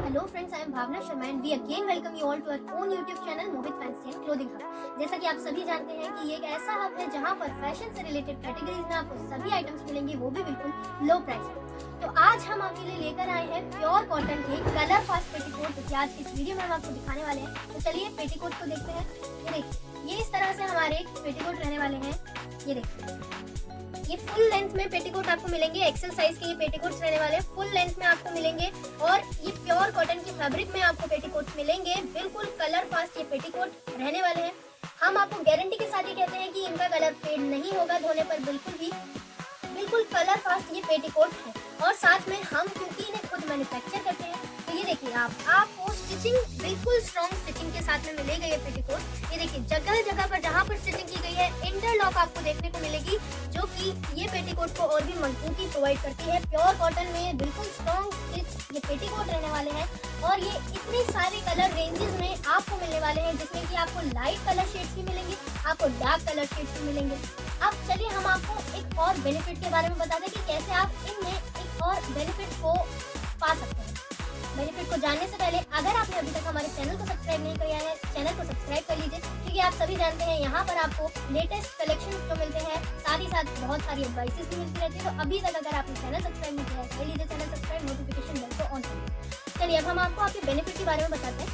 Hello friends, I am Bhavna Sharma and we again welcome you all to our own YouTube channel Mohit Fancy and Clothing Hub। जैसा कि आप सभी जानते हैं कि ये एक ऐसा हब है जहां पर फैशन से रिलेटेड कैटेगरीज में आपको सभी आइटम्स मिलेंगे, वो भी बिल्कुल लो प्राइस में। तो आज हम आपके लिए लेकर आए हैं प्योर कॉटन के कलर फास्ट पेटीकोट, जो आज की इस वीडियो में हम आपको दिखाने वाले हैं। तो चलिए पेटीकोट को देखते हैं। ये देखिए, ये इस तरह से हमारे पेटीकोट रहने वाले हैं। ये देखिए, ये फुल लेंथ में पेटीकोट आपको मिलेंगे। एक्सेल साइज के ये पेटीकोट्स रहने वाले हैं, फुल लेंथ में आपको मिलेंगे और ये प्योर कॉटन की फैब्रिक में आपको पेटीकोट्स मिलेंगे। बिल्कुल कलर फास्ट ये पेटीकोट रहने वाले हैं। हम आपको गारंटी के साथ ये कहते हैं कि इनका कलर फेड नहीं होगा धोने पर, बिल्कुल कलर फास्ट ये पेटीकोट है। और साथ में हम क्योंकि इन्हें खुद मैन्युफैक्चर करते हैं, तो ये देखिए आपको स्टिचिंग बिल्कुल स्ट्रॉन्ग स्टिचिंग के साथ में मिलेगा ये पेटीकोट। ये देखिए, जगह जगह पर जहाँ पर स्टिचिंग की गई है इंटरलॉक आपको देखने को मिलेगी, जो कि ये पेटीकोट को और भी मजबूती प्रोवाइड करती है। प्योर कॉटन में बिल्कुल स्ट्रॉन्ग स्टिच ये पेटीकोट रहने वाले हैं और ये इतने सारे कलर रेंजेस में आपको मिलने वाले हैं, जिसमें कि आपको लाइट कलर शेड्स भी मिलेंगे, आपको डार्क कलर शेड्स भी मिलेंगे। अब चलिए हम आपको एक और बेनिफिट के बारे में बता दें कि कैसे आप इनमें एक और बेनिफिट को पा सकते हैं। बेनिफिट को जानने से पहले अगर आपने अभी तक हमारे चैनल को सब्सक्राइब नहीं किया है, चैनल को सब्सक्राइब कर लीजिए, क्योंकि आप सभी जानते हैं यहाँ पर आपको लेटेस्ट कलेक्शन जो मिलते हैं, साथ ही साथ बहुत सारी एडवाइसेस भी मिलती रहती है। तो अभी तक अगर आपने चैनल सब्सक्राइब नहीं किया है, कर लीजिए चैनल सब्सक्राइब, नोटिफिकेशन बेल को ऑन कर लीजिए। चलिए अब हम आपको आपके बेनिफिट के बारे में बताते हैं।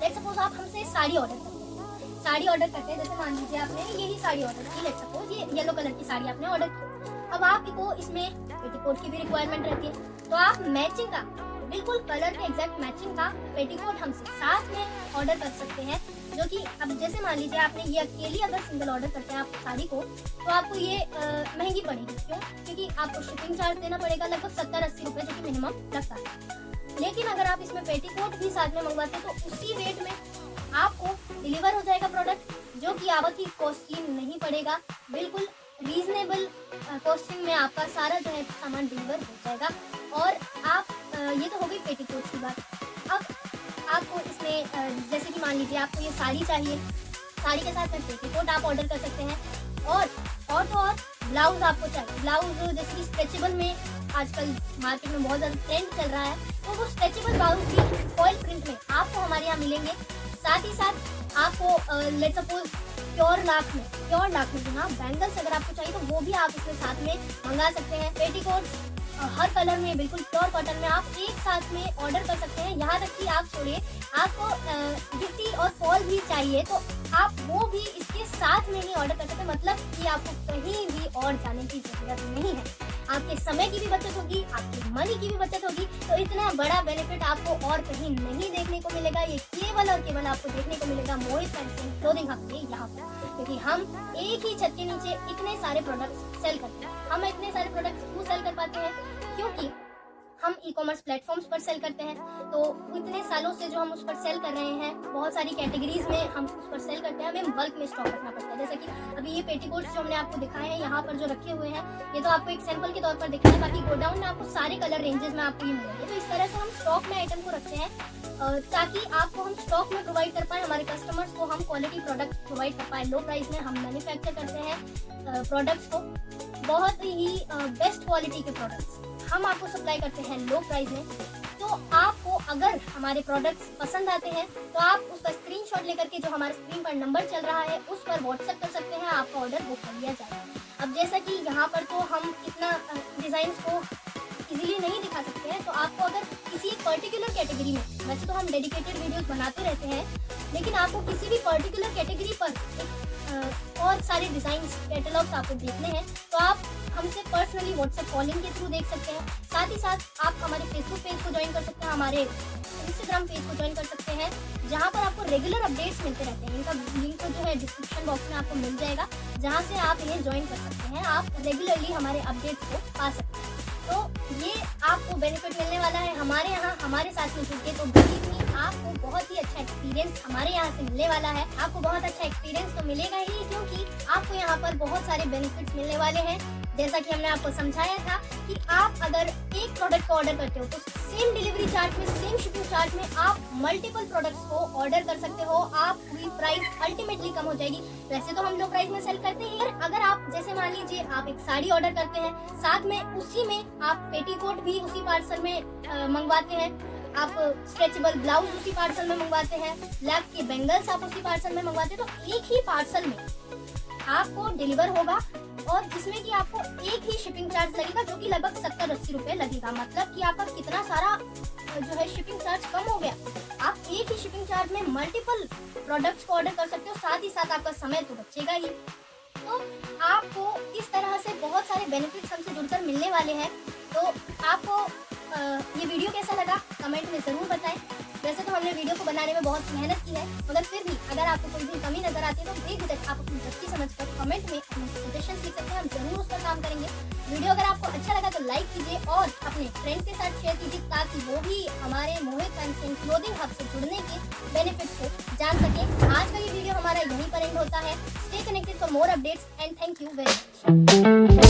लेट्स सपोज आप हमसे साड़ी ऑर्डर करते हैं, जैसे मान लीजिए आपने यही साड़ी ऑर्डर की। लेट्स सपोज ये येलो कलर की साड़ी आपने ऑर्डर की। अब आपको इसमें पेटीकोट की भी रिक्वायरमेंट रहती है, तो आप मैचिंग का बिल्कुल कलर के एग्जैक्ट मैचिंग का पेटीकोट हमसे साथ में ऑर्डर कर सकते हैं। जो कि अब जैसे मान लीजिए आपने ये अकेली अगर सिंगल ऑर्डर करते हैं आप साड़ी को, तो आपको ये महंगी पड़ेगी। क्यों? क्योंकि आपको शिपिंग चार्ज देना पड़ेगा लगभग 70-80 रुपए, जो कि मिनिमम लगता है। लेकिन अगर आप इसमें पेटीकोट भी साथ में मंगवाते हैं तो उसी रेट में आपको डिलीवर हो जाएगा प्रोडक्ट, जो कि बहुत ही कॉस्टली नहीं पड़ेगा। बिल्कुल रीजनेबल कॉस्टिंग में आपका सारा जो है सामान डिलीवर हो जाएगा। और आप ये तो हो गई पेटीकोट की बात। अब आपको इसमें जैसे कि मान लीजिए आपको ये साड़ी चाहिए, साड़ी के साथ में पेटीकोट आप ऑर्डर कर सकते हैं। और तो और ब्लाउज आपको चाहिए, ब्लाउज जैसे कि स्ट्रेचेबल में आजकल मार्केट में बहुत ज़्यादा ट्रेंड चल रहा है, तो वो स्ट्रेचेबल ब्लाउज भी फॉइल प्रिंट में आपको हमारे यहाँ मिलेंगे। साथ ही साथ आपको लेट्स सपोज प्योर लाख में जहाँ बैंगल्स अगर आपको चाहिए, तो वो भी आप इसके साथ में मंगा सकते हैं। पेटीकोट हर कलर में बिल्कुल प्योर कॉटन में आप एक साथ में ऑर्डर कर सकते हैं। यहाँ तक कि आप छोड़िए, आपको गिफ्टी और फॉल भी चाहिए तो आप वो भी इसके साथ में ही ऑर्डर कर सकते हैं। मतलब कि आपको कहीं भी और जाने की जरूरत नहीं है। आपके समय की भी बचत होगी, आपकी मनी की भी बचत होगी। तो इतना बड़ा बेनिफिट आपको और कहीं नहीं देखने को मिलेगा। ये केवल और केवल आपको देखने को मिलेगा मोहित फैंसी क्लोथिंग हब के यहाँ पर, क्योंकि हम एक ही छत के नीचे इतने सारे प्रोडक्ट्स सेल करते हैं। हम इतने सारे प्रोडक्ट्स क्यों सेल कर पाते हैं? क्योंकि हम ई-कॉमर्स प्लेटफॉर्म्स पर सेल करते हैं। तो इतने सालों से जो हम उस पर सेल कर रहे हैं, बहुत सारी कैटेगरीज में हम उस पर सेल करते हैं, हमें बल्क में स्टॉक रखना पड़ता है। जैसे कि अभी ये पेटीकोट्स जो हमने आपको दिखाए हैं यहाँ पर जो रखे हुए हैं, ये तो आपको एक सैंपल के तौर पर दिखाए हैं, बाकी गोडाउन में आपको सारे कलर रेंजेस में आपको ये मिलेंगे। तो इस तरह से हम स्टॉक में आइटम को रखते हैं ताकि आपको हम स्टॉक में प्रोवाइड कर पाए, हमारे कस्टमर्स को हम क्वालिटी प्रोडक्ट प्रोवाइड कर पाए लो प्राइस में। हम मैन्युफैक्चर करते हैं प्रोडक्ट्स को, बहुत ही बेस्ट क्वालिटी के प्रोडक्ट्स हम आपको सप्लाई करते हैं लो प्राइस में। तो आपको अगर हमारे प्रोडक्ट्स पसंद आते हैं तो आप उसका स्क्रीनशॉट लेकर के जो हमारे स्क्रीन पर नंबर चल रहा है उस पर व्हाट्सएप कर सकते हैं, आपका ऑर्डर बुक कर लिया जाएगा। अब जैसा कि यहाँ पर तो हम इतना डिजाइन को इजीली नहीं दिखा सकते हैं, तो आपको अगर किसी एक पर्टिकुलर कैटेगरी में, वैसे तो हम डेडिकेटेड वीडियोस बनाते रहते हैं, लेकिन आपको किसी भी पर्टिकुलर कैटेगरी पर और सारे डिजाइन कैटलॉग्स आपको देखने हैं, तो आप हमसे पर्सनली व्हाट्सएप कॉलिंग के थ्रू देख सकते हैं। साथ ही साथ आप हमारे फेसबुक पेज को ज्वाइन कर सकते हैं, हमारे इंस्टाग्राम पेज को ज्वाइन कर सकते हैं, जहां पर आपको रेगुलर अपडेट्स मिलते रहते हैं। इनका लिंक जो है डिस्क्रिप्शन बॉक्स में आपको मिल जाएगा, जहां से आप इन्हें ज्वाइन कर सकते हैं। आप रेगुलरली हमारे अपडेट्स को पा सकते हैं। तो ये आपको बेनिफिट मिलने वाला है हमारे यहाँ, हमारे साथ में जुड़ के। तो बिलीव मी, आपको बहुत ही अच्छा एक्सपीरियंस हमारे यहाँ से मिलने वाला है। आपको बहुत अच्छा एक्सपीरियंस तो मिलेगा ही, क्योंकि आपको यहाँ पर बहुत सारे बेनिफिट्स मिलने वाले हैं। जैसा कि हमने आपको समझाया था कि आप अगर एक प्रोडक्ट को ऑर्डर करते हो तो सेम डिलीवरी चार्ज में, सेम शिपिंग चार्ज में आप मल्टीपल प्रोडक्ट्स को ऑर्डर कर सकते हो। आपकी प्राइस अल्टीमेटली कम हो जाएगी। वैसे तो हम लो प्राइस में सेल करते हैं, अगर आप जैसे मान लीजिए आप एक साड़ी ऑर्डर करते हैं, साथ में उसी में आप पेटीकोट भी उसी पार्सल में मंगवाते हैं, आप स्ट्रेचेबल ब्लाउज उसी पार्सल में मंगवाते हैं, लैब के बेंगल्स आप उसी पार्सल में मंगवाते हैं, तो एक ही पार्सल में आपको डिलीवर होगा और जिसमें कि आपको एक ही शिपिंग चार्ज लगेगा जो कि लगभग 70-80 रुपए लगेगा। मतलब कि आपका कितना सारा जो है शिपिंग चार्ज कम हो गया। आप एक ही शिपिंग चार्ज में मल्टीपल प्रोडक्ट्स को ऑर्डर कर सकते हो, साथ ही साथ आपका समय तो बचेगा ही। तो आपको इस तरह से बहुत सारे बेनिफिट्स हमसे जुड़कर मिलने वाले हैं। तो आपको ये वीडियो कैसा लगा कमेंट में ज़रूर बताएं। वैसे तो हमने वीडियो को बनाने में बहुत मेहनत की है, मगर फिर भी अगर आपको कोई भी कमी नजर आती है तो बेझिझक आप अपनी दृष्टि समझकर कमेंट में अपने सजेशन लिख सकते हैं, हम जरूर उस पर काम करेंगे। वीडियो अगर आपको अच्छा लगा तो लाइक कीजिए और अपने फ्रेंड के साथ शेयर कीजिए ताकि वो भी हमारे मोहित फैंसी क्लोथिंग हब से जुड़ने के बेनिफिट्स को जान सके। आज का ये वीडियो हमारा यहीं पर एंड होता है। Stay connected for more updates and thank you very much.